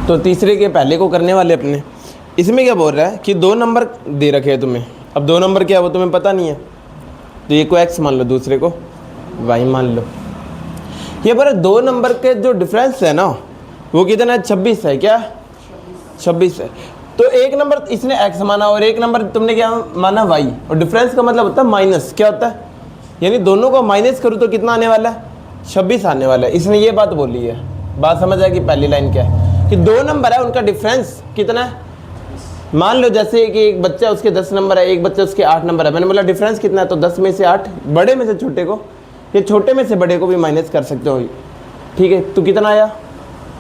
तो तीसरे के पहले को करने वाले अपने। इसमें क्या बोल रहा है कि 2 नंबर दे रखे हैं तुम्हें। अब 2 नंबर क्या है वो तुम्हें पता नहीं है, तो एक को x मान लो, दूसरे को y मान लो। ये पर 2 नंबर के जो डिफरेंस है ना वो कितना है, 26 है। क्या 26 है। तो एक नंबर इसने x माना और एक नंबर तुमने क्या माना y, और डिफरेंस का मतलब होता है माइनस। क्या होता है, यानी दोनों को माइनस करूँ तो कितना आने वाला है, 26 आने वाला है। इसने ये बात बोली है। बात समझ आएगी। पहली लाइन क्या है कि 2 नंबर है, उनका डिफरेंस कितना है। मान लो जैसे कि एक बच्चा उसके 10 नंबर है, एक बच्चा उसके 8 नंबर है। मैंने बोला डिफरेंस कितना है, तो 10 में से 8, बड़े में से छोटे को, ये छोटे में से बड़े को भी माइनस कर सकते हो। ठीक है, तो कितना आया,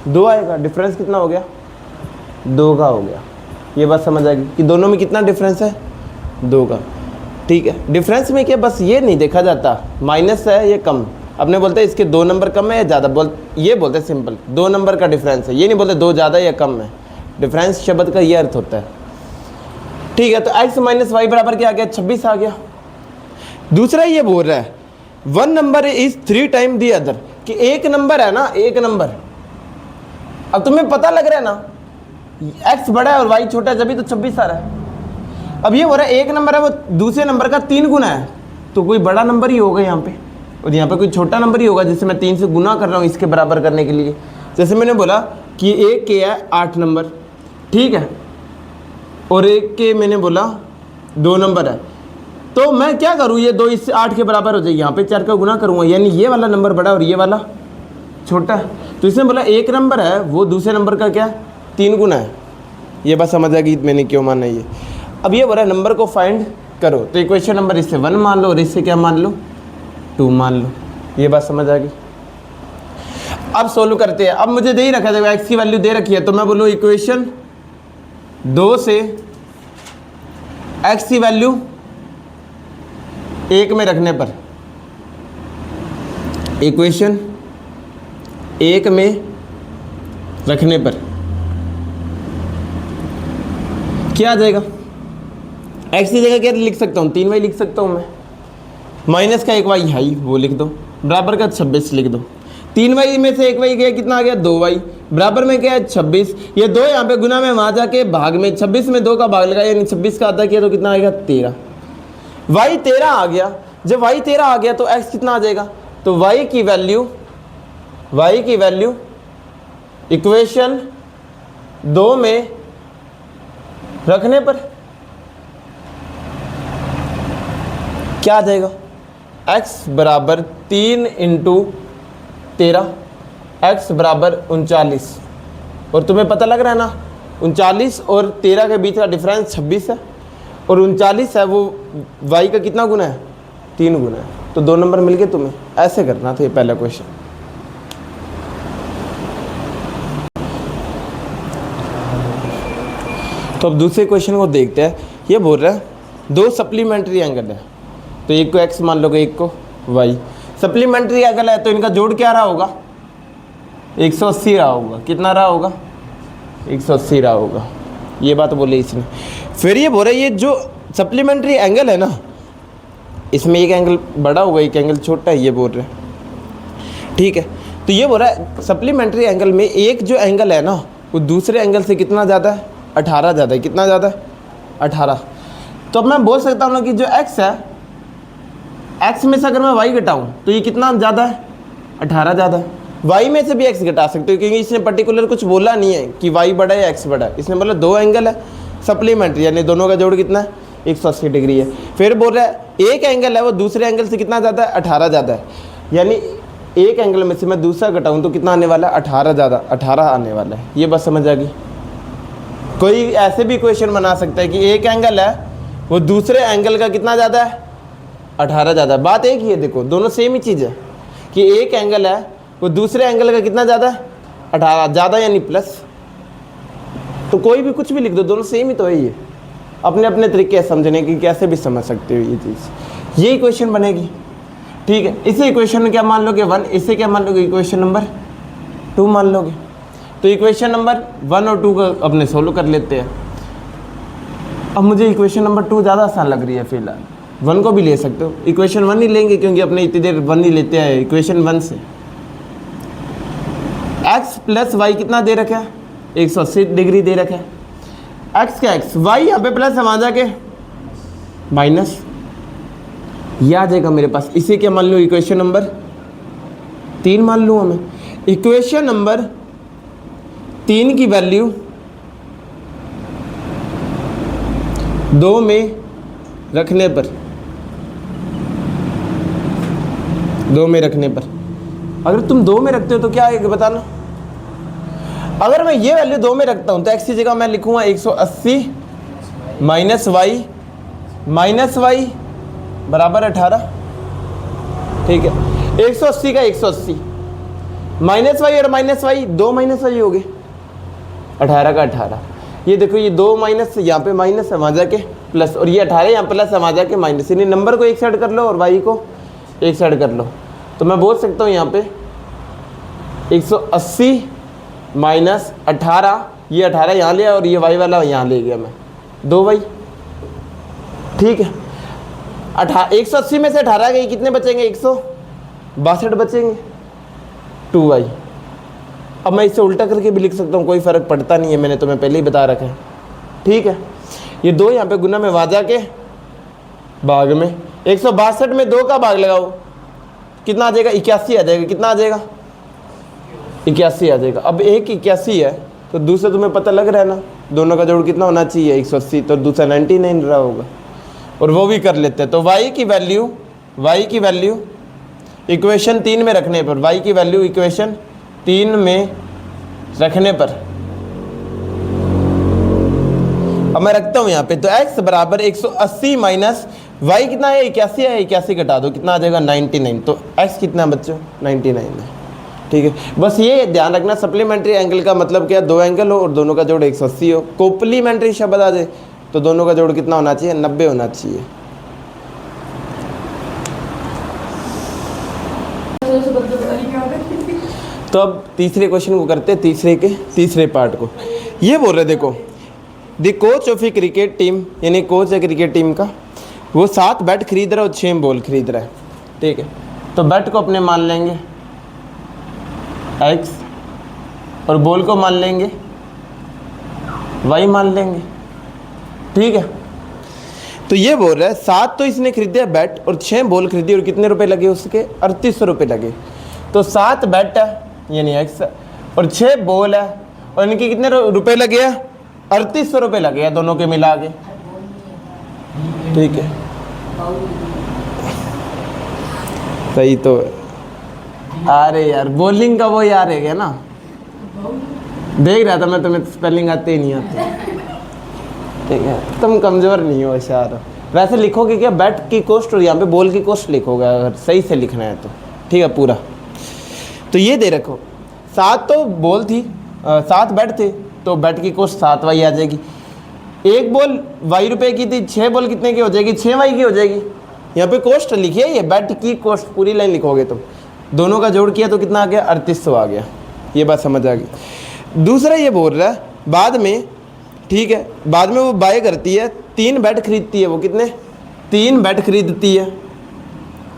2 आएगा। डिफरेंस कितना हो गया, 2 का हो गया। ये बात समझ आएगी कि दोनों में कितना डिफरेंस है, 2 का। ठीक है, डिफरेंस में क्या बस ये नहीं देखा जाता माइनस है ये कम। अपने बोलते हैं इसके 2 नंबर कम है या ज़्यादा, ये बोलते हैं सिंपल 2 नंबर का डिफरेंस है। ये नहीं बोलते 2 ज़्यादा या कम है। डिफरेंस शब्द का ये अर्थ होता है। ठीक है, तो x माइनस वाई बराबर क्या आ गया, 26 आ गया। दूसरा ये बोल रहा है 1 number is 3 time the other, कि एक नंबर है ना, एक नंबर। अब तुम्हें पता लग रहा है ना x बड़ा है और y छोटा है, जब तो 26 आ रहा है। अब ये बोल रहा है एक नंबर है वो दूसरे नंबर का 3 गुना है, तो कोई बड़ा नंबर ही होगा यहाँ पे, और यहाँ पे कोई छोटा नंबर ही होगा जिससे मैं 3 से गुना कर रहा हूँ इसके बराबर करने के लिए। जैसे मैंने बोला कि एक के है 8 नंबर, ठीक है, और एक के मैंने बोला 2 नंबर है, तो मैं क्या करूँ, ये 2 इससे 8 के बराबर हो जाएगी। यहाँ पे 4 का गुना करूँगा, यानी ये वाला नंबर बड़ा और ये वाला छोटा है। तो इसने बोला एक नंबर है वो दूसरे नंबर का क्या 3 गुना है। ये बात समझ आ गई मैंने क्यों माना ये। अब ये बोला नंबर को फाइंड करो, तो इक्वेशन नंबर इससे 1 मान लो और इससे क्या मान लो, 2 मान लो। ये बात समझ आ गई। अब सोल्व करते हैं। अब मुझे दे ही रखा है, x की वैल्यू दे रखी है, तो मैं बोलूँ इक्वेशन 2 से x की वैल्यू 1 में रखने पर, इक्वेशन 1 में रखने पर क्या आ जाएगा, x की जगह क्या लिख सकता हूँ, 3y लिख सकता हूँ मैं, माइनस का 1y है वो लिख दो, बराबर का 26 लिख दो। 3y में से 1y गया, कितना आ गया 2y, बराबर में क्या है 26। ये 2 यहाँ पे गुना में, वहाँ जाके भाग में, 26 में 2 का भाग लगा, यानी 26 का आधा किया तो कितना आएगा 13। y 13 आ गया। जब y 13 आ गया तो x कितना आ जाएगा, तो y की वैल्यू इक्वेशन 2 में रखने पर क्या आ जाएगा, x बराबर 3 इंटू 13, x बराबर 39। और तुम्हें पता लग रहा है ना 39 और 13 के बीच का डिफरेंस 26 है, और 39 है वो y का कितना गुना है, 3 गुना है। तो 2 नंबर मिल गए तुम्हें। ऐसे करना था ये पहला क्वेश्चन। तो अब दूसरे क्वेश्चन को देखते हैं। ये बोल रहा है 2 सप्लीमेंट्री एंगल है, तो एक को x मान लोगे, एक को y। सप्लीमेंट्री एंगल है तो इनका जोड़ क्या रहा होगा, 180 रहा होगा। कितना रहा होगा, 180 रहा होगा। ये बात बोले इसने। फिर ये बोल रहा है ये जो सप्लीमेंट्री एंगल है ना, इसमें एक एंगल बड़ा होगा एक एंगल छोटा है, ये बोल रहे हैं। ठीक है, तो ये बोल रहा है सप्लीमेंट्री एंगल में एक जो एंगल है ना वो दूसरे एंगल से कितना ज़्यादा है, 18 ज़्यादा है। कितना ज़्यादा है, 18। तो अब मैं बोल सकता हूँ ना कि जो x है, x में से अगर मैं y घटाऊँ तो ये कितना ज़्यादा है, 18 ज़्यादा है। y में से भी x घटा सकते हो, क्योंकि इसने पर्टिकुलर कुछ बोला नहीं है कि y बड़ा है या x बड़ा है। इसने बोला 2 एंगल है सप्लीमेंट्री, यानी दोनों का जोड़ कितना है, 180 डिग्री है। फिर बोल रहा है एक एंगल है वो दूसरे एंगल से कितना ज़्यादा है, 18 ज़्यादा है। यानी एक एंगल में से मैं दूसरा घटाऊँ तो कितना आने वाला है, 18 ज़्यादा, 18 आने वाला है। ये बस समझ आ गई। कोई ऐसे भी क्वेश्चन बना सकता है कि एक एंगल है वो दूसरे एंगल का कितना ज़्यादा है, 18 ज़्यादा है। बात एक ही है, देखो दोनों सेम ही चीज़ है कि एक एंगल है वो दूसरे एंगल का कितना ज़्यादा है, 18 ज़्यादा यानी प्लस। तो कोई भी कुछ भी लिख दो, दोनों सेम ही तो है। ये अपने अपने तरीके है समझने की, कैसे भी समझ सकते हो ये चीज़। ये इक्वेशन बनेगी। ठीक है, इसे इक्वेशन में क्या मान लोगे 1, इसे क्या मान लोगे इक्वेशन नंबर 2 मान लोगे। तो इक्वेशन नंबर 1 और 2 का अपने सोल्व कर लेते हैं। अब मुझे इक्वेशन नंबर 2 ज़्यादा आसान लग रही है फिलहाल। 1 को भी ले सकते हो, इक्वेशन 1 ही लेंगे क्योंकि अपने इतनी देर 1 ही लेते हैं। इक्वेशन 1 से x प्लस वाई कितना दे रखा है, 180 डिग्री दे रखा है, एक्स का एक्स, वाई यहाँ पे प्लस है, वहाँ जाके माइनस, ये आ जाएगा मेरे पास। इसे क्या मान लूँ, इक्वेशन नंबर 3 मान लूँ हमें। इक्वेशन नंबर 3 की वैल्यू 2 में रखने पर, 2 में रखने पर, अगर तुम 2 में रखते हो तो क्या आएगा बताना। अगर मैं ये वैल्यू 2 में रखता हूँ तो एक्स की जगह मैं लिखूंगा 180 माइनस वाई बराबर 18। ठीक है, 180 का 180 माइनस वाई और माइनस वाई, 2 माइनस वाई हो गए, 18 का 18। ये देखो ये 2 माइनस, यहाँ पे माइनस है, वहाँ जाके प्लस, और ये 18 यहाँ प्लस है, वहाँ जाके माइनस। यानी नंबर को एक साइड कर लो और वाई को एक साइड कर लो, तो मैं बोल सकता हूँ यहाँ पे 180 माइनस 18, ये 18 यहाँ लिया और ये वाई वाला यहाँ ले गया मैं, 2 वाई। ठीक है, 180 में से 18 गई, कितने बचेंगे, 162 बचेंगे, 2 वाई। अब मैं इसे उल्टा करके भी लिख सकता हूँ, कोई फ़र्क पड़ता नहीं है, मैंने तुम्हें पहले ही बता रखा है। ठीक है, ये 2 यहाँ पे गुना में वाजा के भाग में, 162 में 2 का भाग लगाओ, कितना आ जाएगा, 81 आ जाएगा। कितना आ जाएगा, 81 आ जाएगा। अब एक 81 है तो दूसरा तुम्हें पता लग रहा है ना, दोनों का जोड़ कितना होना चाहिए, 180, तो दूसरा 99 रहा होगा, और वो भी कर लेते हैं। तो y की वैल्यू इक्वेशन 3 में रखने पर, y की वैल्यू इक्वेशन 3 में रखने पर, अब मैं रखता हूँ यहाँ पे, तो x बराबर 180 माइनस y कितना है, 81 है, 81 घटा दो, कितना आ जाएगा, 99। तो x कितना बच्चों, 99 है। ठीक है, बस ये ध्यान रखना, सप्लीमेंट्री एंगल का मतलब क्या, 2 एंगल हो और दोनों का जोड़ 180 हो। कॉम्प्लीमेंट्री शब्द आ जाए तो दोनों का जोड़ कितना होना चाहिए, 90 होना चाहिए। तो अब तीसरे क्वेश्चन को करते हैं, तीसरे पार्ट को। ये बोल रहे देखो, the coach of A cricket team, यानी कोच है क्रिकेट टीम का, वो 7 बैट खरीद रहा है और 6 बॉल खरीद रहा है। ठीक है, तो बैट को अपने मान लेंगे x और बॉल को मान लेंगे y मान लेंगे। ठीक है, तो ये बोल रहा है 7 तो इसने खरीदे बैट और 6 बॉल खरीदी, और कितने रुपए लगे उसके, 3800 रुपये लगे। तो 7 बैट है यानी x और 6 बॉल है, और इनके कितने रुपए लगे हैं, 3800 रुपये लगे हैं दोनों के मिला के। ठीक है, सही तो है। अरे यार बॉलिंग का वो यार है क्या ना, देख रहा था मैं, तुम्हें स्पेलिंग आते ही नहीं आते। ठीक है, तुम कमज़ोर नहीं हो, होशियार हो। वैसे लिखोगे क्या, बैट की कॉस्ट और यहाँ पे बॉल की कॉस्ट लिखोगे अगर सही से लिखना है तो। ठीक है पूरा, तो ये दे रखो, 7 तो बॉल थी, 7 बैट थे, तो बैट की कॉस्ट 7 वाई आ जाएगी। एक बॉल वाई रुपए की थी, 6 बॉल कितने की हो जाएगी, 6 वाई की हो जाएगी। यहाँ पे कॉस्ट लिखिए, ये बैट की कॉस्ट पूरी लाइन लिखोगे तुम, दोनों का जोड़ किया तो कितना आ गया, 3800 आ गया। ये बात समझ आ गई। दूसरा ये बोल रहा है बाद में, ठीक है, बाद में वो बाय करती है, 3 बैट खरीदती है, वो कितने, 3 बैट खरीदती है,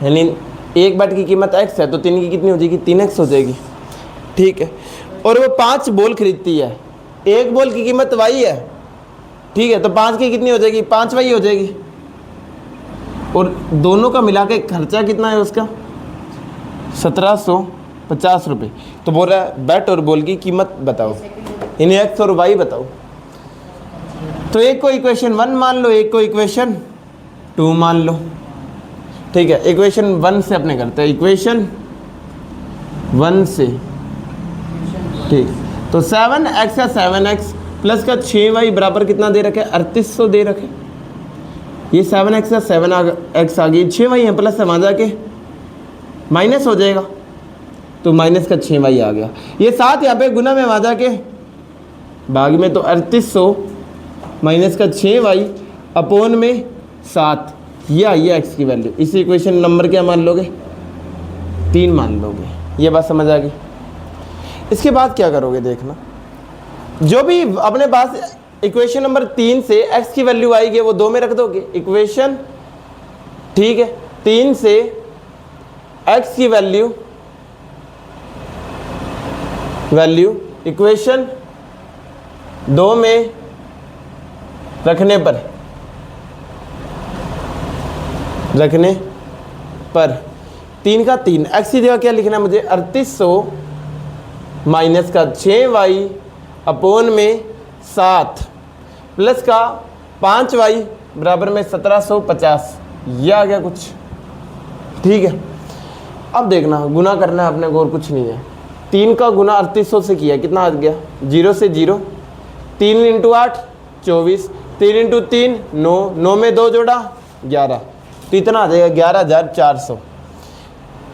यानी एक बैट की कीमत x है तो 3 की कितनी हो जाएगी, 3x हो जाएगी। ठीक है, और वो 5 बॉल खरीदती है, एक बॉल की कीमत y है। ठीक है, तो 5 की कितनी हो जाएगी, 5 y हो जाएगी, और दोनों का मिला के खर्चा कितना है उसका, 1750 रुपये। तो बोल रहा है बैट और बॉल की कीमत बताओ, यानी x और y बताओ। तो एक को इक्वेशन 1 मान लो, एक को इक्वेशन 2 मान लो। ठीक है, इक्वेशन 1 से अपने करते हैं, इक्वेशन 1 से। ठीक, तो 7x का 7x प्लस का 6y बराबर कितना दे रखे, 3800 दे रखे। ये 7x का 7x आ गई, 6y है प्लस है, वहाँ जाके माइनस हो जाएगा, तो माइनस का 6y आ गया। ये 7 यहाँ पे गुना में, वहाँ जाके भाग में, तो 3800 माइनस का 6y अपॉन में 7, ये आई है x की वैल्यू। इसी इक्वेशन नंबर क्या मान लोगे, 3 मान लोगे। ये बात समझ आ गई। इसके बाद क्या करोगे देखना, जो भी अपने पास इक्वेशन नंबर 3 से x की वैल्यू आएगी वो 2 में रख दोगे इक्वेशन। ठीक है, 3 से x की वैल्यू इक्वेशन 2 में रखने पर 3 का 3, एक्स की जगह क्या लिखना है मुझे, 3800 माइनस का 6y अपोन में 7 प्लस का 5y बराबर में 1750। ये आ गया कुछ, ठीक है। अब देखना गुना करना है अपने को और कुछ नहीं है। 3 का गुना 3800 से किया, कितना आ गया, 0 से 0, 3 × 8 24, 3 × 3 9, 9 में 2 जोड़ा 11, तो इतना आ जाएगा 11,400।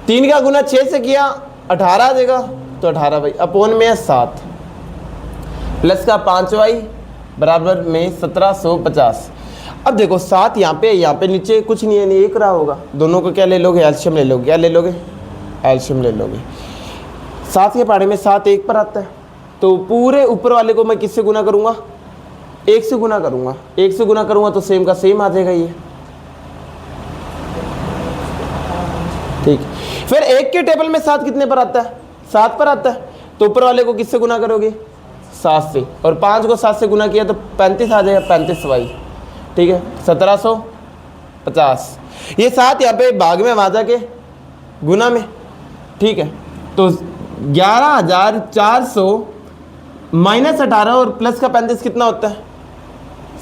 3 का गुना 6 से किया 18 आ जाएगा, तो 18y अपोन में 7 प्लस का 5y बराबर में 1750। अब देखो 7 यहाँ पे नीचे कुछ नहीं है, नहीं एक रहा होगा, दोनों को क्या ले लोगे, एलशियम ले लोगे, क्या ले लोगे, एलशियम ले लोगे। 7 के पहाड़े में 7 1 पर आता है, तो पूरे ऊपर वाले को मैं किससे गुना करूँगा, 1 से गुना करूँगा, 1 से गुना करूँगा तो सेम का सेम आ जाएगा ये, ठीक। फिर 1 के टेबल में 7 कितने पर आता है, 7 पर आता है, तो ऊपर वाले को किससे गुना करोगे, 7 से, और 5 को 7 से गुना किया तो 35 आ जाएगा, 35y, ठीक है, 1750। ये 7 यहाँ पे भाग में वहाँ जाके गुना में, ठीक है, तो 11,400 माइनस 18 और प्लस का 35 कितना होता है,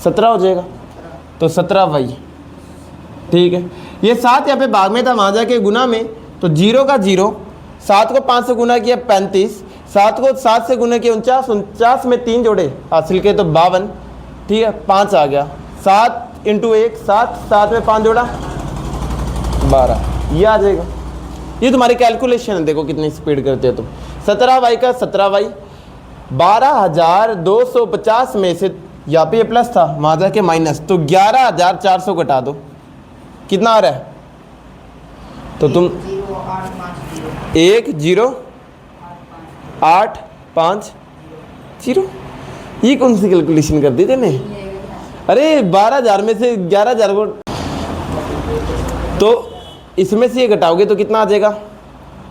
17 हो जाएगा, तो 17y, ठीक है। ये 7 यहाँ पे भाग में था, वहाँ जाके गुना में, तो 0 का 0, 7 को 5 से गुना किया 35, 7 को 7 से गुना किया 49, 49 में 3 जोड़े हासिल के तो 52, ठीक है, 5 आ गया, 7 × 1 7, 7 में 5 जोड़ा 12, ये आ जाएगा। ये तुम्हारी कैलकुलेशन है, देखो कितनी स्पीड करते हो तुम। 17y का 17y 12,250 में से यहाँ पे ये प्लस था, वहाँ जाके माइनस, तो 11,400 घटा दो, कितना आ रहा है, तो तुम 10,850, ये कौन सी कैलकुलेशन कर दी तेने, अरे 12,000 में से 11,000 को, तो इसमें से ये घटाओगे तो कितना आ जाएगा,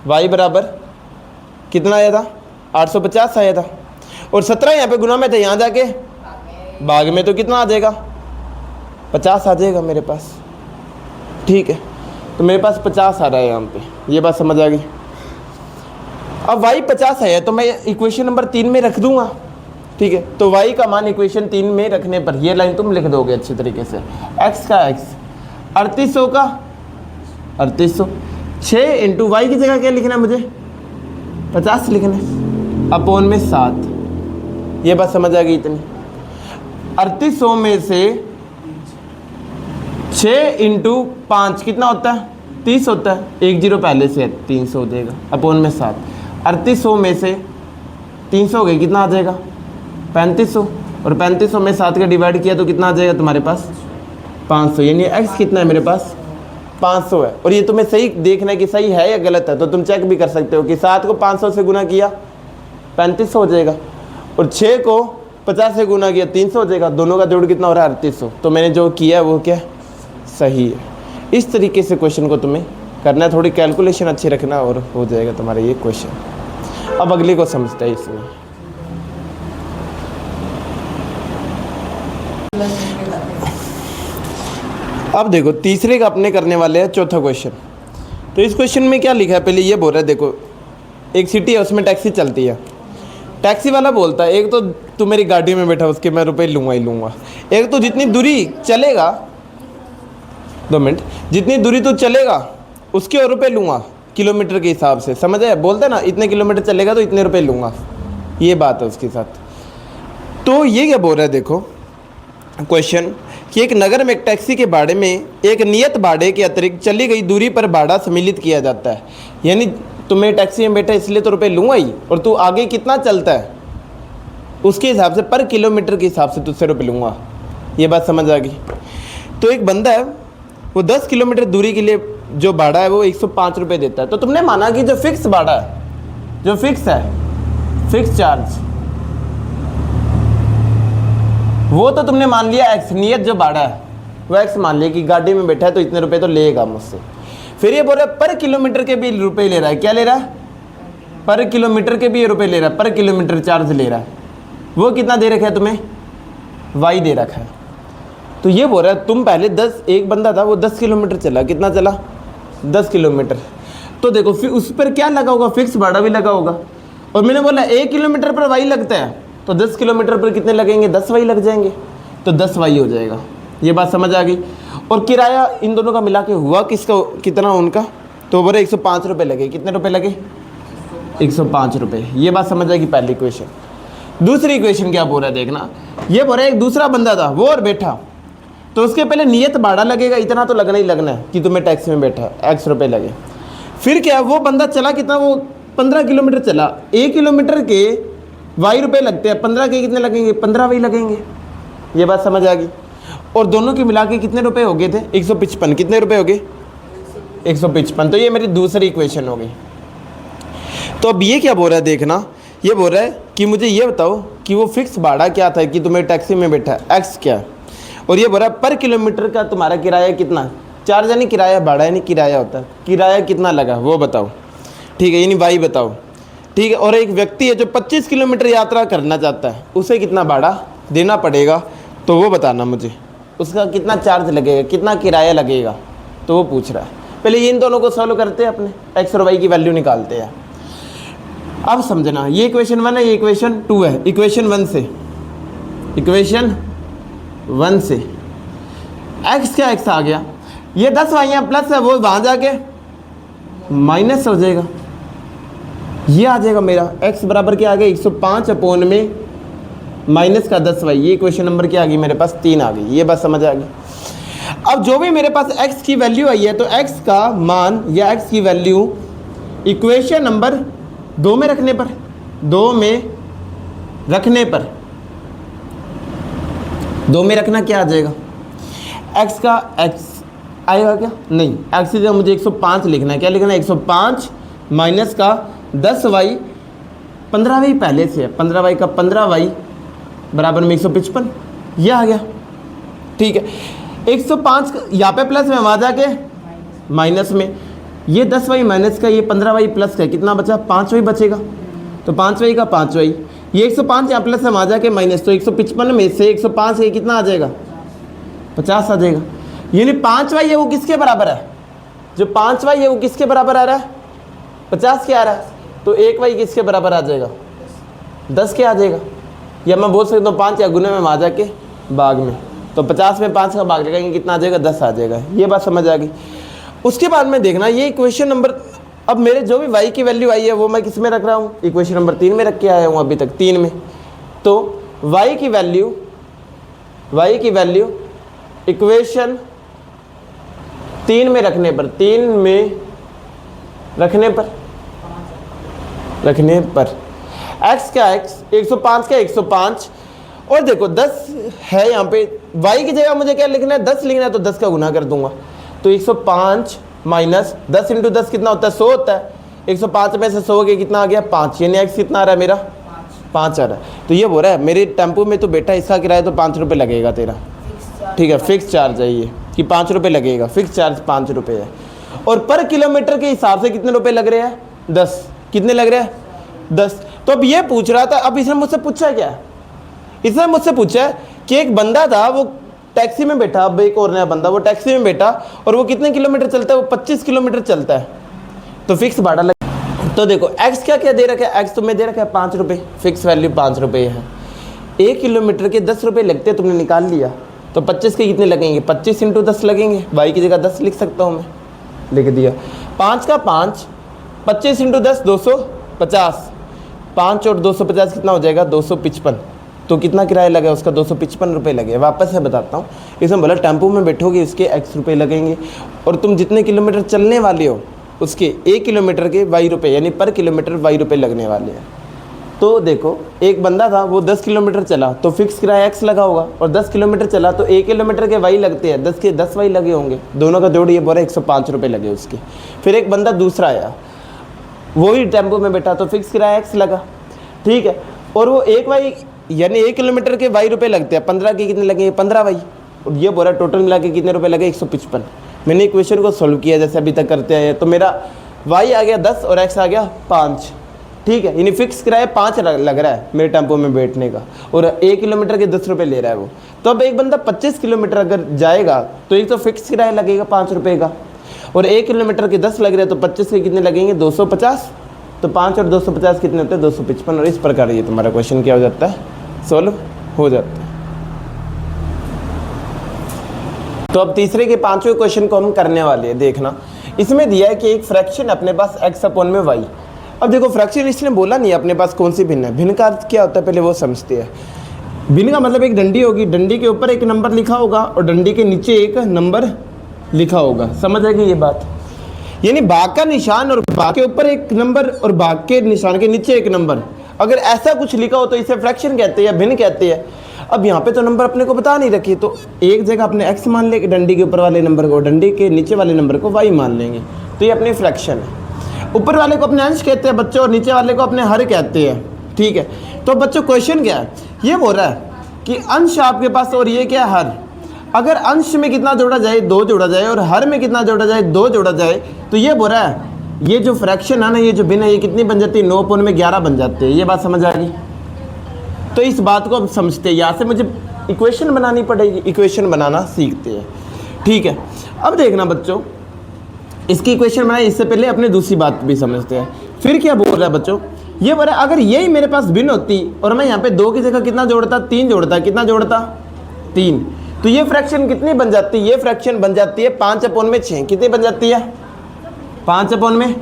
y बराबर कितना आया था, 850 आया था, और 17 यहाँ पे गुना में था, यहाँ जाके भाग में तो कितना आ जाएगा, 50 आ जाएगा मेरे पास, ठीक है। तो मेरे पास 50 आ रहा है यहाँ पे, ये बात समझ आ गई। अब y 50 है तो मैं इक्वेशन नंबर 3 में रख दूंगा, ठीक है। तो y का मान इक्वेशन 3 में रखने पर ये लाइन तुम लिख दोगे अच्छे तरीके से, x का x 3800 का 3800, 6 × y की जगह क्या लिखना है मुझे, 50 लिखना है, अपोन में 7, ये बात समझ आ गई इतनी। 3800 में से 6 × 5 कितना होता है, 30 होता है, 1 0 पहले से 300 हो जाएगा, अपोन में 7। 3800 में से 300 हो गई, कितना आ जाएगा, 3500, और 3500 में 7 का डिवाइड किया तो कितना आ जाएगा तुम्हारे पास, 500, यानी x कितना है मेरे पास, 500 है। और ये तुम्हें सही देखना है कि सही है या गलत है, तो तुम चेक भी कर सकते हो कि 7 को 500 से गुना किया 3500 हो जाएगा, और 6 को 50 से गुना किया 300 हो जाएगा, दोनों का जोड़ कितना हो रहा है, 3800। तो मैंने जो किया है वो क्या सही है। इस तरीके से क्वेश्चन को तुम्हें करना है, थोड़ी कैलकुलेशन अच्छी रखना और हो जाएगा तुम्हारा ये क्वेश्चन। अब अगले को समझते हैं इसमें। अब देखो तीसरे का अपने करने वाले हैं चौथा क्वेश्चन। तो इस क्वेश्चन में क्या लिखा है, पहले ये बोल रहा है, देखो एक सिटी है उसमें टैक्सी चलती है, टैक्सी वाला बोलता है एक तो तू मेरी गाड़ी में बैठा उसके मैं रुपए लूँगा ही लूँगा, एक तो जितनी दूरी चलेगा, 2 मिनट, जितनी दूरी तू चलेगा उसके और रुपए लूँगा किलोमीटर के हिसाब से, समझ आया, बोलते ना इतने किलोमीटर चलेगा तो इतने रुपए लूँगा, ये बात है उसके साथ। तो ये क्या बोल रहा है, देखो क्वेश्चन कि एक नगर में एक टैक्सी के भाड़े में एक नियत भाड़े के अतिरिक्त चली गई दूरी पर भाड़ा सम्मिलित किया जाता है, यानी तुम्हें टैक्सी में बैठा इसलिए तो रुपए लूँगा ही, और तू आगे कितना चलता है उसके हिसाब से पर किलोमीटर के हिसाब से तुझसे रुपये लूँगा, ये बात समझ आ गई। तो एक बंदा है वो 10 किलोमीटर दूरी के लिए जो भाड़ा है वो 105 रुपये देता है। तो तुमने माना कि जो फिक्स भाड़ा है, जो फिक्स है, फिक्स चार्ज, वो तो तुमने मान लिया एक्स, नियत जो भाड़ा है वो एक्स मान लिया कि गाड़ी में बैठा है तो इतने रुपए तो लेगा मुझसे। फिर ये बोल रहा है पर किलोमीटर के भी रुपए ले रहा है, क्या ले रहा है, पर किलोमीटर के भी ये रुपए ले रहा है, पर किलोमीटर चार्ज ले रहा है, वो कितना दे रखा है तुम्हें, y दे रखा है। तो ये बोल रहा है तुम पहले 10, एक बंदा था वो 10 किलोमीटर चला, कितना चला 10 किलोमीटर। तो देखो फिर उस पर क्या लगा होगा, फिक्स भाड़ा भी लगा होगा। और मैंने बोला 1 किलोमीटर पर y लगता है, तो 10 किलोमीटर पर कितने लगेंगे, 10 y लग जाएंगे, तो 10 y हो जाएगा। ये बात समझ आ गई। और किराया इन दोनों का मिला के हुआ किसका, कितना उनका, तो बोले 105 रुपये लगे। कितने रुपये लगे, 105 रुपये। ये बात समझ आएगी पहली इक्वेशन। दूसरी इक्वेशन क्या बोल रहा है देखना, ये बोल रहा है एक दूसरा बंदा था वो और बैठा, तो उसके पहले नियत भाड़ा लगेगा, इतना तो लगना ही लगना है कि तुम्हें टैक्सी में बैठा x रुपये लगे। फिर क्या, वो बंदा चला कितना, वो 15 किलोमीटर चला, 1 किलोमीटर के y रुपये लगते हैं, 15 के कितने लगेंगे, 15 वही लगेंगे। ये बात समझ आ गई। और दोनों के मिला के कितने रुपये हो गए थे, 155। कितने रुपये हो गए, 155। तो ये मेरी दूसरी इक्वेशन हो गई। तो अब ये क्या बोल रहा है देखना, ये बोल रहा है कि मुझे ये बताओ कि वो फिक्स भाड़ा क्या था कि तुम्हें टैक्सी में बैठा x क्या है, और ये बोल रहा है पर किलोमीटर का तुम्हारा किराया कितना, चार्ज यानी किराया, भाड़ा यानी किराया होता है, किराया कितना लगा वो बताओ, ठीक है, यानी y बताओ, ठीक है। और एक व्यक्ति है जो 25 किलोमीटर यात्रा करना चाहता है, उसे कितना भाड़ा देना पड़ेगा, तो वो बताना मुझे, उसका कितना चार्ज लगेगा, कितना किराया लगेगा, तो वो पूछ रहा है। पहले इन दोनों को सॉल्व करते हैं, अपने x और y की वैल्यू निकालते हैं। अब समझना, ये इक्वेशन 1 है, ये इक्वेशन 2 है। इक्वेशन 1 से x क्या, x आ गया, ये 10 y प्लस है, वो वहाँ जाके माइनस हो जाएगा, ये आ जाएगा मेरा x बराबर क्या आ गया, 105 अपॉन में माइनस का 10y। ये इक्वेशन नंबर क्या आ गई मेरे पास, 3 आ गई। ये बात समझ आ गई। अब जो भी मेरे पास x की वैल्यू आई है, तो x का मान या x की वैल्यू इक्वेशन नंबर 2 में रखने पर, 2 में रखना क्या आ जाएगा, x का x आएगा क्या, नहीं, x की जगह मुझे 105 लिखना है। क्या लिखना है, 105 माइनस का 10y, 15y पहले से है, 15y का 15y बराबर में 155, ये आ गया, ठीक है। 105 यहाँ पे प्लस में, वहाँ जाके माइनस में, ये 10y माइनस का, ये 15y प्लस का, कितना बचा, 5y बचेगा, तो 5y का 5y, ये 105 यहाँ प्लस है, वहाँ जाके माइनस, तो 155 में से 105 ये कितना आ जाएगा, 50 आ जाएगा। यानी 5y है वो किसके बराबर है, जो 5y है वो किसके बराबर आ रहा है, 50 के आ रहा है, तो 1y किसके बराबर आ जाएगा, 10 के आ जाएगा। या मैं बोल सकता हूँ 5 या गुने में वहाँ जाके भाग में, तो 50 में 5 का भाग लगाएंगे, कितना आ जाएगा, 10 आ जाएगा। ये बात समझ आ गई। उसके बाद में देखना, ये इक्वेशन नंबर, अब मेरे जो भी y की वैल्यू आई है वो मैं किस में रख रहा हूँ, इक्वेशन नंबर 3 में रख के आया हूँ अभी तक, 3 में। तो y की वैल्यू इक्वेशन 3 में रखने पर, x क्या, x 105 का 105, और देखो 10 है यहाँ पे, y की जगह मुझे क्या लिखना है, 10 लिखना है, तो 10 का गुना कर दूंगा, तो 105 माइनस 10 इंटू 10 कितना होता है, 100 होता है। 105 में से 100 के कितना आ गया, 5, यानी x कितना आ रहा है मेरा, 5 आ रहा है। तो ये बोल रहा है मेरे टेम्पो में तो बेटा इसका किराया तो 5 रुपये लगेगा तेरा, ठीक है, फिक्स चार्ज है ये कि 5 रुपये लगेगा, फिक्स चार्ज 5 रुपये है। और पर किलोमीटर के हिसाब से कितने रुपये लग रहे हैं, 10, कितने लग रहे हैं, 10। तो अब ये पूछ रहा था, अब इसने मुझसे पूछा क्या, इसने मुझसे पूछा कि एक बंदा था वो टैक्सी में बैठा, अब एक और नया बंदा वो टैक्सी में बैठा, और वो कितने किलोमीटर चलता है, वो 25 किलोमीटर चलता है, तो फिक्स भाड़ा लग। तो देखो x क्या क्या दे रखा है, x तुम्हें दे रखा है 5 रुपये, फिक्स वैल्यू 5 रुपये है। 1 किलोमीटर के 10 रुपये लगते हैं, तुमने निकाल लिया, तो 25 के कितने लगेंगे, 25 इंटू 10 लगेंगे, y की जगह 10 लिख सकता हूँ मैं, लिख दिया। 5 का 5, 25 इंटू 10 250, 5 और 250 कितना हो जाएगा, 255। तो कितना किराया लगा उसका, 255 रुपये लगे। वापस से बताता हूँ, इसमें बोला टेम्पो में बैठोगे इसके x रुपये लगेंगे, और तुम जितने किलोमीटर चलने वाले हो उसके 1 किलोमीटर के y रुपये, यानी पर किलोमीटर y रुपये लगने वाले हैं। तो देखो एक बंदा था वो 10 किलोमीटर चला, तो फिक्स किराया x लगा होगा, और 10 किलोमीटर चला तो 1 किलोमीटर के y लगते हैं, 10 के 10 y लगे होंगे, दोनों का जोड़ ये बोला 105 रुपये लगे उसके। फिर एक बंदा दूसरा आया, वो भी टेम्पो में बैठा, तो फिक्स किराया x लगा, ठीक है, और वो 1 y यानी 1 किलोमीटर के y रुपये लगते हैं, 15 के कितने लगेंगे, 15 y, और ये बोला टोटल मिला के कितने रुपये लगे, 155। मैंने इक्वेशन को सोल्व किया जैसे अभी तक करते आए, तो मेरा y आ गया 10 और x आ गया 5, ठीक है, यानी फिक्स किराया 5 लग रहा है मेरे टेम्पो में बैठने का, और 1 किलोमीटर के 10 रुपये ले रहा है वो। तो अब एक बंदा 25 किलोमीटर अगर जाएगा तो एक तो फिक्स किराया लगेगा 5 रुपये का, और 1 किलोमीटर के 10 लग रहे हैं, तो 25 के कितने लगेंगे 250। तो 5 और 250 कितने होते हैं 255। और इस प्रकार ये तुम्हारा क्वेश्चन क्या हो जाता है, सोल्व हो जाता है। तो अब तीसरे के 5वें क्वेश्चन को हम करने वाले हैं। देखना, इसमें दिया है कि एक फ्रैक्शन अपने पास x अपॉन में y। अब देखो फ्रैक्शन इसने बोला नहीं अपने पास कौन सी भिन्न है। भिन्न का अर्थ क्या होता है पहले वो समझते हैं। भिन्न का मतलब एक डंडी होगी, डंडी के ऊपर एक नंबर लिखा होगा और डंडी के नीचे एक नंबर लिखा होगा। समझ आएगी ये बात, यानी भाग का निशान और भाग के ऊपर एक नंबर और भाग के निशान के नीचे एक नंबर, अगर ऐसा कुछ लिखा हो तो इसे फ्रैक्शन कहते हैं या भिन्न कहते हैं। अब यहाँ पे तो नंबर अपने को बता नहीं रखी, तो एक जगह अपने x मान लेंगे डंडी के ऊपर वाले नंबर को, डंडी के नीचे वाले नंबर को y मान लेंगे, तो ये अपनी फ्रैक्शन है। ऊपर वाले को अपने अंश कहते हैं बच्चों और नीचे वाले को अपने हर कहते हैं। ठीक है, तो बच्चों क्वेश्चन क्या है, ये बोल रहा है कि अंश आपके पास और ये क्या है हर। अगर अंश में कितना जोड़ा जाए 2 जोड़ा जाए और हर में कितना जोड़ा जाए 2 जोड़ा जाए, तो ये बोल रहा है ये जो फ्रैक्शन है ना, ये जो भिन्न है, ये कितनी बन जाती है 9 अपॉन में 11 बन जाते हैं। ये बात समझ आ गई। तो इस बात को अब समझते हैं, यहाँ से मुझे इक्वेशन बनानी पड़ेगी, इक्वेशन बनाना सीखते हैं। ठीक है, अब देखना बच्चों, इसकी इक्वेशन बनाए इससे पहले अपने दूसरी बात भी समझते हैं। फिर क्या बोल रहा है बच्चों, ये बोल रहा है अगर यही मेरे पास भिन्न होती और मैं यहाँ पे 2 की जगह कितना जोड़ता 3 जोड़ता, कितना जोड़ता 3, तो ये फ्रैक्शन कितनी बन जाती है, ये फ्रैक्शन बन जाती है 5 अपॉन में 6। कितनी बन जाती है 5 अपॉन में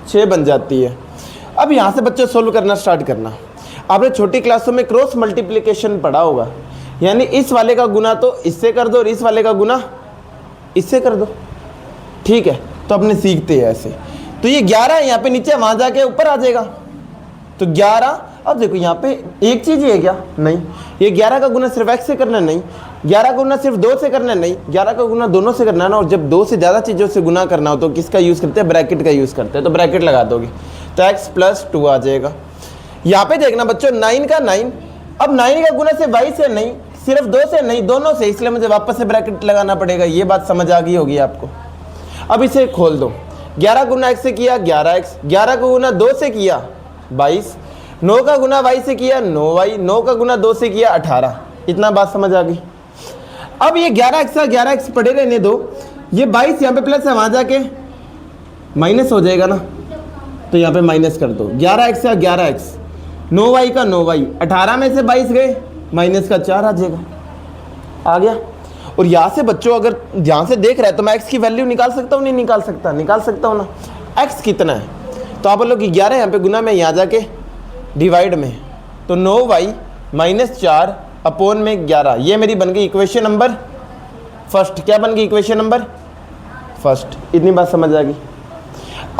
6 बन जाती है। अब यहाँ से बच्चों सोल्व करना स्टार्ट करना। आपने छोटी क्लासों में क्रॉस मल्टीप्लिकेशन पढ़ा होगा, यानी इस वाले का गुना तो इससे कर दो और इस वाले का गुना इससे कर दो। ठीक है, तो अपने सीखते हैं ऐसे। तो ये 11 है यहाँ पे नीचे, वहाँ जाके ऊपर आ जाएगा तो 11। अब देखो यहाँ पे एक चीज़ ही है क्या, नहीं, ये 11 का गुना सिर्फ x से करना नहीं, 11 का गुना सिर्फ 2 से करना नहीं, 11 का गुना दोनों से करना है ना। और जब 2 से ज़्यादा चीज़ों से गुना करना हो तो किसका यूज़ करते हैं, ब्रैकेट का यूज़ करते हैं। तो ब्रैकेट लगा दोगे तो x + 2 आ जाएगा। यहाँ पे देखना बच्चों 9 का 9, अब 9 का गुना सिर्फ y से नहीं, सिर्फ 2 से नहीं, दोनों से, इसलिए मुझे वापस से ब्रैकेट लगाना पड़ेगा। ये बात समझ आ गई होगी आपको। अब इसे खोल दो, 11 गुना x से किया 11x, 11 का गुना 2 से किया 22, 9 का गुना y से किया 9y, 9 का गुना 2 से किया 18। इतना बात समझ आ गई। अब ये 11x का 11x पड़े रहने दो, ये 22 यहाँ पे प्लस है, वहाँ जाके माइनस हो जाएगा ना, तो यहाँ पे माइनस कर दो। 11x का 11x, 9y का 9y, 18 में से 22 गए, माइनस का 4 आ जाएगा, आ गया। और यहाँ से बच्चों अगर ध्यान से देख रहे हैं तो मैं x की वैल्यू निकाल सकता हूँ, नहीं निकाल सकता, निकाल सकता हूँ ना। x कितना है, तो आप बोलो कि 11 यहाँ पे गुना में, यहाँ जाके डिवाइड में, तो 9y - 4 अपॉन में 11। ये मेरी बन गई इक्वेशन नंबर फर्स्ट। क्या बन गई इक्वेशन नंबर फर्स्ट। इतनी बात समझ आ गई।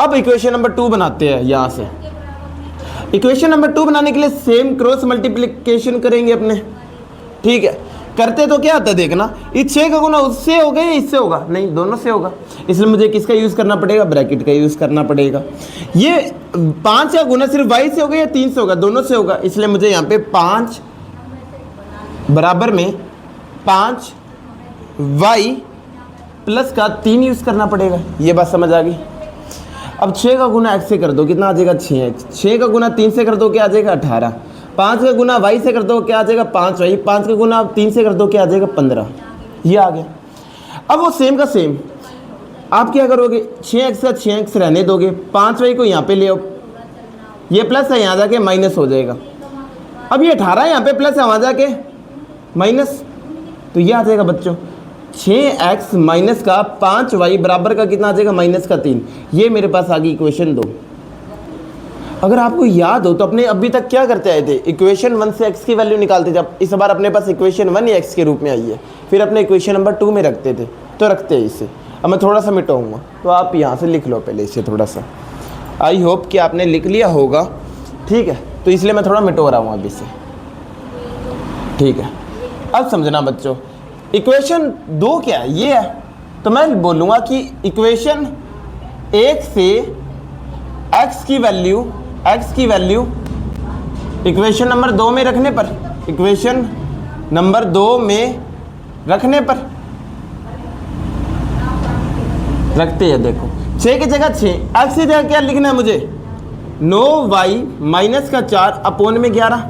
अब इक्वेशन नंबर 2 बनाते हैं। यहाँ से इक्वेशन नंबर 2 बनाने के लिए सेम क्रॉस मल्टीप्लिकेशन करेंगे अपने। ठीक है, करते तो क्या होता है देखना, इस 6 का गुना उससे होगा या इससे होगा, नहीं दोनों से होगा, इसलिए मुझे किसका यूज़ करना पड़ेगा, ब्रैकेट का यूज़ करना पड़ेगा। ये 5 का गुना सिर्फ y से होगा या 3 से होगा, दोनों से होगा, इसलिए मुझे यहाँ पे 5 बराबर में 5y प्लस का 3 यूज़ करना पड़ेगा। ये बात समझ आ गई। अब 6 का गुना x से कर दो, कितना आ जाएगा 6x, 6 का गुना 3 से कर दो, क्या आ जाएगा 18, 5 का गुना y से कर दो, क्या आ जाएगा 5y, 5 का गुना 3 से कर दो, क्या आ जाएगा 15। ये आ गया। अब वो सेम का सेम आप क्या करोगे, 6x का 6x रहने दोगे, 5y को यहाँ पे ले आओ, ये प्लस है, यहाँ जाके माइनस हो जाएगा। अब ये 18 यहाँ पे प्लस है, वहाँ जाके माइनस, तो ये आ जाएगा बच्चों 6x माइनस का 5y बराबर का कितना आ जाएगा, माइनस का 3। ये मेरे पास आ गई इक्वेशन 2। अगर आपको याद हो तो अपने अभी तक क्या करते आए थे, इक्वेशन 1 से x की वैल्यू निकालते थे। अब इस बार अपने पास इक्वेशन 1 ही x के रूप में आई है, फिर अपने इक्वेशन नंबर 2 में रखते थे, तो रखते हैं इसे। अब मैं थोड़ा सा मिटाऊंगा, तो आप यहाँ से लिख लो पहले इसे थोड़ा सा। आई होप कि आपने लिख लिया होगा। ठीक है, तो इसलिए मैं थोड़ा मिटो रहा हूँ अभी से। ठीक है, अब समझना बच्चों, इक्वेशन 2 क्या है, ये है। तो मैं बोलूँगा कि इक्वेशन 1 से x की वैल्यू इक्वेशन नंबर 2 में रखने पर, इक्वेशन नंबर 2 में रखने पर रखते हैं। देखो 6 की जगह 6, x की जगह क्या लिखना है मुझे, 9y माइनस का 4 अपोन में 11,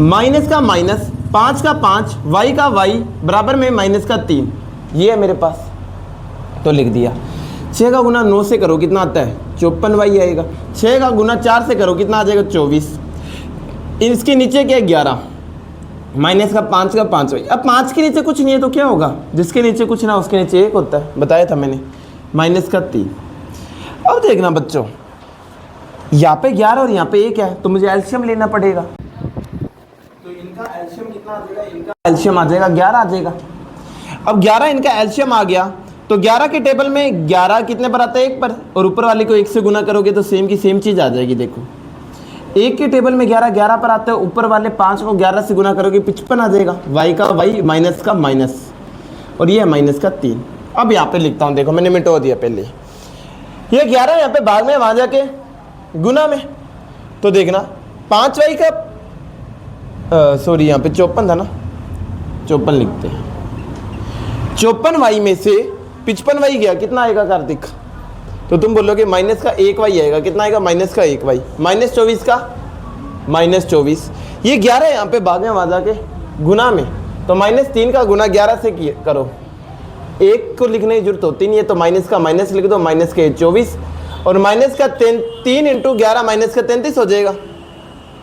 माइनस का माइनस, 5 का 5, y का y बराबर में माइनस का 3, ये है मेरे पास। तो लिख दिया। 6 का गुना 9 से करो कितना आता है 54y आएगा। 6 का गुना 4 से करो कितना आ जाएगा 24। इसके नीचे क्या है 11, माइनस का 5 का 5y। अब 5 के नीचे कुछ नहीं है तो क्या होगा, जिसके नीचे कुछ ना उसके नीचे 1 होता है, बताया था मैंने, माइनस का 3। अब देखना बच्चों, यहाँ पे 11 और यहाँ पे 1 है तो मुझे एलसीएम लेना पड़ेगा। तो इनका एलसीएम कितना आ जाएगा, इनका एलसीएम आ जाएगा 11 आ जाएगा। अब 11 इनका एलसीएम आ गया तो 11 के टेबल में 11 कितने पर आता है 1 पर, और ऊपर वाले को 1 से गुना करोगे तो सेम की सेम चीज़ आ जाएगी। देखो 1 के टेबल में 11 11 पर आता है, ऊपर वाले 5 को 11 से गुना करोगे 55 आ जाएगा, y का y माइनस का माइनस, और ये है माइनस का 3। अब यहाँ पे लिखता हूँ, देखो मैंने मिटो दिया पहले, ये 11 यहाँ पे भाग में, वहाँ जाके गुना में, तो देखना 5y का सॉरी यहाँ पे 54 था ना, 54 लिखते हैं। 54y में से 55y गया कितना आएगा कार्तिक, तो तुम बोलोगे माइनस का 1y आएगा, कितना आएगा माइनस का 1y, माइनस 24 का माइनस 24। ये 11 यहाँ पे भाग में, वहाँ जाके गुना में, तो माइनस 3 का गुना 11 से करो, 1 को लिखने की जरूरत होती नहीं है, तो माइनस का माइनस लिख दो, माइनस के 24, और माइनस का 3 इंटू 11 माइनस का 33 हो जाएगा।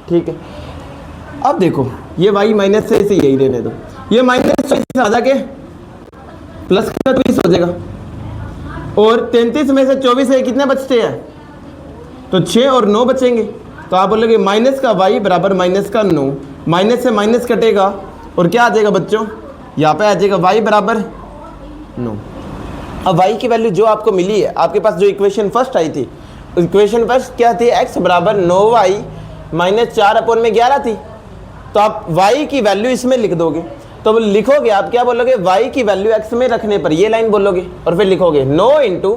ठीक है, अब देखो ये y माइनस से इसे यही रहने दो, ये माइनस आ जाके प्लस का 23 हो जाएगा, और 33 में से 24 है कितने बचते हैं, तो 6 और 9 बचेंगे। तो आप बोलोगे माइनस का y बराबर माइनस का 9, माइनस से माइनस कटेगा और क्या आ जाएगा बच्चों, यहाँ पे आ जाएगा y बराबर 9। अब y की वैल्यू जो आपको मिली है, आपके पास जो इक्वेशन फर्स्ट आई थी, इक्वेशन फर्स्ट क्या थी, x बराबर 9y माइनस 4 अपोन में 11 थी, तो आप y की वैल्यू इसमें लिख दोगे। तो लिखोगे आप क्या बोलोगे, y की वैल्यू x में रखने पर ये लाइन बोलोगे, और फिर लिखोगे 9 इंटू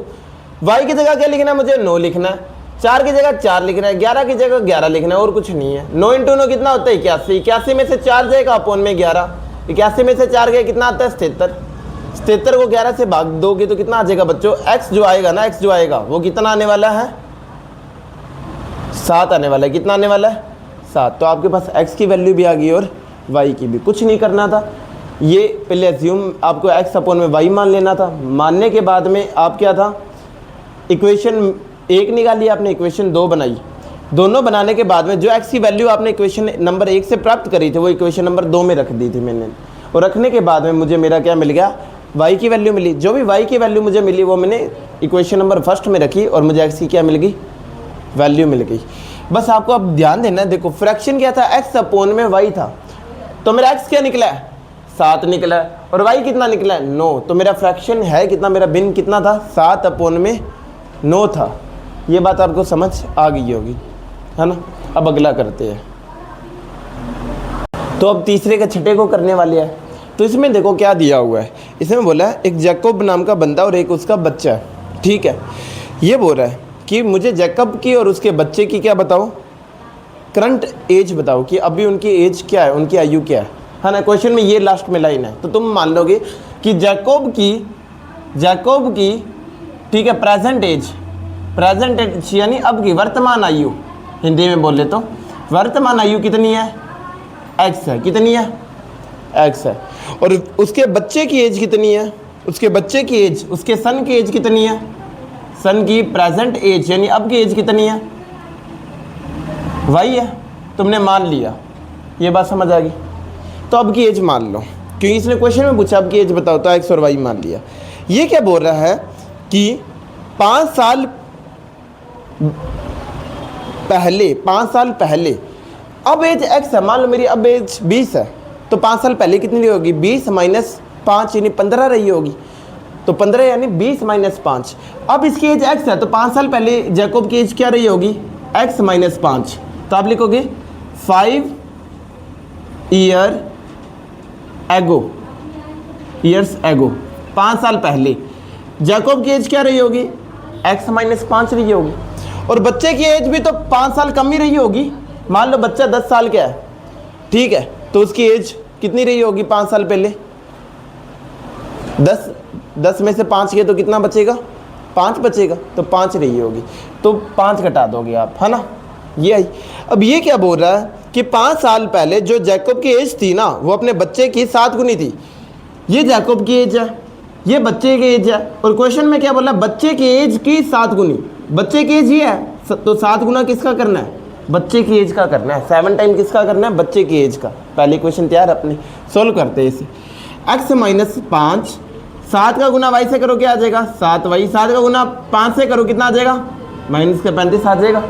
y की जगह क्या लिखना है मुझे, 9 लिखना है, 4 की जगह 4 लिखना है, 11 की जगह 11 लिखना है, और कुछ नहीं है। 9 इंटू 9 कितना होता है 81, 81 में से 4 जाएगा अपोन में 11, 81 में से 4 गया कितना आता है 77, 77 को 11 से भाग दोगे तो कितना आ जाएगा बच्चों, x जो आएगा ना, x जो आएगा वो कितना आने वाला है 7 आने वाला है, कितना आने वाला है 7। तो आपके पास x की वैल्यू भी आ गई और y की भी, कुछ नहीं करना था, ये पहले एज्यूम आपको x अपोन में y मान लेना था। मानने के बाद में आप क्या था, इक्वेशन 1 निकाली आपने, इक्वेशन 2 बनाई, दोनों बनाने के बाद में जो x की वैल्यू आपने इक्वेशन नंबर 1 से प्राप्त करी थी वो इक्वेशन नंबर 2 में रख दी थी मैंने, और रखने के बाद में मुझे मेरा क्या मिल गया, y की वैल्यू मिली। जो भी y की वैल्यू मुझे मिली वो मैंने इक्वेशन नंबर फर्स्ट में रखी, और मुझे x की क्या मिल गई, वैल्यू मिल गई। बस आपको अब ध्यान देना है, देखो फ्रैक्शन क्या था, x अपोन में y था, तो मेरा x क्या निकला है 7 निकला है, और y कितना निकला है 9, तो मेरा फ्रैक्शन है कितना, मेरा भिन्न कितना था 7 अपोन में 9 था। ये बात आपको समझ आ गई होगी, है ना। अब अगला करते हैं, तो अब तीसरे के छठे को करने वाले हैं। तो इसमें देखो क्या दिया हुआ है, इसमें बोला है एक जैकब नाम का बंदा और एक उसका बच्चा है। ठीक है, ये बोल रहा है कि मुझे जैकब की और उसके बच्चे की क्या बताओ, करंट एज बताओ, कि अभी उनकी एज क्या है, उनकी आयु क्या है ना। क्वेश्चन में ये लास्ट में लाइन है, तो तुम मान लोगे कि जैकब की ठीक है प्रेजेंट एज यानी अब की वर्तमान आयु, हिंदी में बोले तो वर्तमान आयु कितनी है x है, कितनी है x है, और उसके बच्चे की एज कितनी है, उसके बच्चे की एज, उसके सन की एज कितनी है, सन की प्रेजेंट एज यानी अब की एज कितनी है y है, तुमने मान लिया, ये बात समझ आ गई। तो अब की एज मान लो, क्योंकि इसने क्वेश्चन में पूछा अब की एज बताओ, तो x और y मान लिया। ये क्या बोल रहा है कि 5 साल पहले अब एज x है, मान लो मेरी अब एज 20 है, तो 5 साल पहले कितनी होगी, 20 माइनस 5 यानी 15 रही होगी, तो 15 यानी 20 माइनस 5। अब इसकी एज x है, तो 5 साल पहले जैकब की एज क्या रही होगी, x माइनस 5, तो आप लिखोगे 5 ईयर्स एगो, 5 साल पहले जैकब की एज क्या रही होगी, x माइनस 5 रही होगी, और बच्चे की एज भी तो 5 साल कम ही रही होगी। मान लो बच्चा 10 साल का है, ठीक है, तो उसकी एज कितनी रही होगी 5 साल पहले, 10 में से 5 गए तो कितना बचेगा 5 बचेगा, तो 5 रही होगी, तो 5 घटा दोगे आप, है ना, ये आई। अब ये क्या बोल रहा है कि 5 साल पहले जो जैकब की एज थी ना, वो अपने बच्चे की 7 गुनी थी। ये जैकब की एज है, ये बच्चे की एज है, और क्वेश्चन में क्या बोला, बच्चे की एज की 7 गुनी। बच्चे की एज ये है, तो 7 गुना किसका करना है, बच्चे की एज का करना है। 7 टाइम किसका करना है, बच्चे की एज का। पहली क्वेश्चन तैयार अपने, सोल्व करते हैं इसे। x माइनस 5, 7 का गुना y से करो क्या आ जाएगा, 7y। 7 का गुना 5 से करो कितना आ जाएगा, माइनस का 35 आ जाएगा।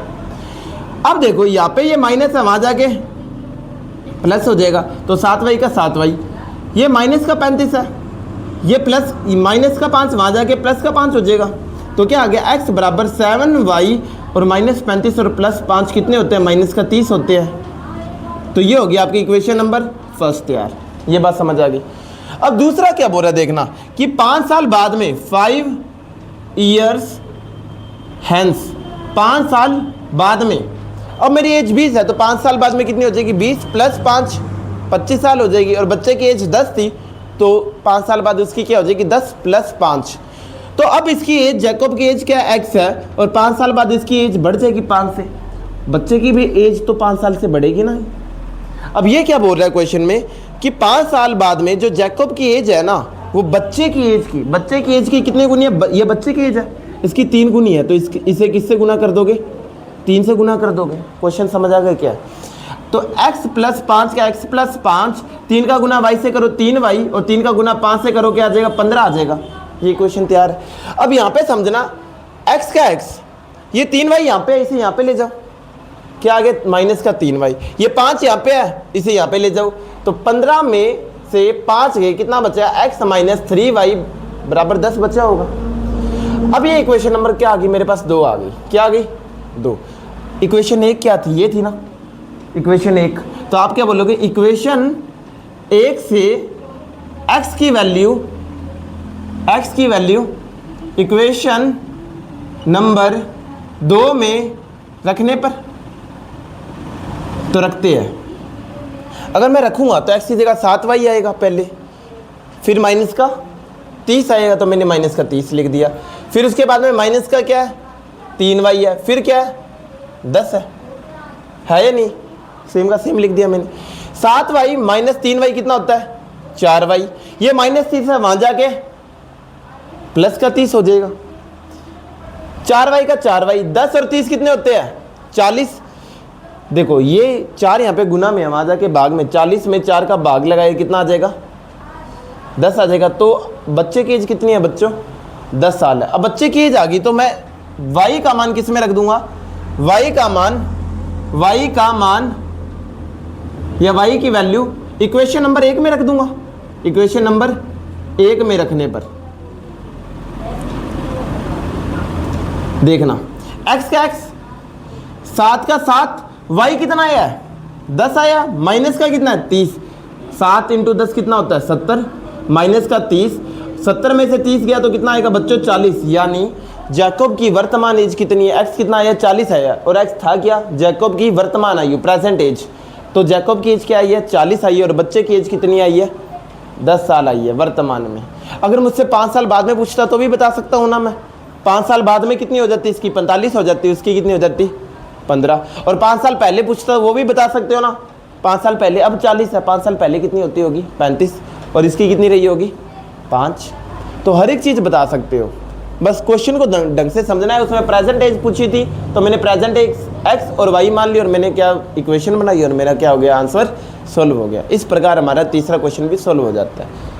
अब देखो यहाँ पे ये माइनस है, वहाँ जाके प्लस हो जाएगा, तो 7y का 7y, ये माइनस का 35 है, ये प्लस माइनस का 5, वहाँ जाके प्लस का 5 हो जाएगा। तो क्या आ गया, x बराबर 7y और माइनस 35 और प्लस 5 कितने होते हैं, माइनस का 30 होते हैं। तो ये हो गया आपकी इक्वेशन नंबर फर्स्ट। यार ये बात समझ आ गई। अब दूसरा क्या बोल रहा है देखना, कि 5 साल बाद में 5 years hence, 5 साल बाद में, अब मेरी एज 20 है, तो 5 साल बाद में कितनी हो जाएगी, 20 प्लस 5 25 साल हो जाएगी। और बच्चे की एज 10 थी, तो 5 साल बाद उसकी क्या हो जाएगी, 10 प्लस 5। तो अब इसकी एज, जैकब की एज क्या x है, और 5 साल बाद इसकी एज बढ़ जाएगी 5 से। बच्चे की भी एज तो 5 साल से बढ़ेगी ना। अब ये क्या बोल रहा है क्वेश्चन में, कि 5 साल बाद में जो जैकब की एज है ना, वो बच्चे की एज की कितने गुनी है, ये बच्चे की एज है, इसकी 3 गुनी है, तो इसे किससे गुना कर दोगे, 3 से गुना कर दोगे। क्वेश्चन समझ आ गया क्या। तो x प्लस 5 का x प्लस 5, 3 का गुना y से करो 3y, और 3 का गुना 5 से करो क्या आ जाएगा, 15 आ जाएगा। ये क्वेश्चन तैयार है। अब यहाँ पे समझना, x का x, ये 3y यहाँ पे, इसे यहाँ पे ले जाओ, क्या आ गया, माइनस का 3y। ये 5 यहाँ पे है, इसे यहाँ पे ले जाओ, तो 15 में से 5 गए, कितना बचा, x माइनस 3y बराबर 10 बचा होगा। अब ये इक्वेशन नंबर क्या आ गई, मेरे पास 2 आ गई, क्या आ गई, 2। इक्वेशन 1 क्या थी, ये थी ना इक्वेशन 1। तो आप क्या बोलोगे, इक्वेशन 1 से x की वैल्यू इक्वेशन नंबर 2 में रखने पर, तो रखते हैं। अगर मैं रखूँगा तो x की जगह 7y आएगा पहले, फिर माइनस का 30 आएगा, तो मैंने माइनस का 30 लिख दिया। फिर उसके बाद में माइनस का क्या है, 3y है, फिर क्या है, 10 है या नहीं, सेम का सेम लिख दिया मैंने। 7y माइनस 3y कितना होता है, 4y। ये माइनस 30 है, वहाँ जाके प्लस का 30 हो जाएगा। 4y का 4y, 10 और 30 कितने होते हैं, 40। देखो ये 4 यहाँ पे गुना में है, वहाँ जाके भाग में, 40 में 4 का भाग लगाए कितना आ जाएगा, 10 आ जाएगा। तो बच्चे की एज कितनी है बच्चों, 10 साल है। अब बच्चे की एज आ गई, तो मैं y का मान किस में रख दूंगा, y का मान या y की वैल्यू इक्वेशन नंबर 1 में रख दूंगा। इक्वेशन नंबर 1 में रखने पर देखना, x का x, 7 का 7, y कितना आया है, 10 आया, माइनस का कितना है, 30। 7 इंटू 10 कितना होता है, 70, माइनस का 30, 70 में से 30 गया तो कितना आएगा बच्चों, 40। यानी जैकब की वर्तमान एज कितनी है, x कितना आया, 40 आया, और x था क्या, जैकब की वर्तमान आयु, प्रेजेंट एज। तो जैकब की एज क्या आई है, 40 आई है, और बच्चे की एज कितनी आई है, 10 साल आई है वर्तमान में। अगर मुझसे 5 साल बाद में पूछता तो भी बता सकता हूँ ना मैं। 5 साल बाद में कितनी हो जाती है इसकी, 45 हो जाती है, उसकी कितनी हो जाती, 15। और 5 साल पहले पूछता वो भी बता सकते हो ना, 5 साल पहले, अब 40 है, 5 साल पहले कितनी होती होगी, 35, और इसकी कितनी रही होगी, 5। तो हर एक चीज़ बता सकते हो, बस क्वेश्चन को ढंग से समझना है। उसमें प्रेजेंट एज पूछी थी, तो मैंने प्रेजेंट एज x और y मान ली, और मैंने क्या इक्वेशन बनाई, और मेरा क्या हो गया, आंसर सोल्व हो गया। इस प्रकार हमारा तीसरा क्वेश्चन भी सोल्व हो जाता है।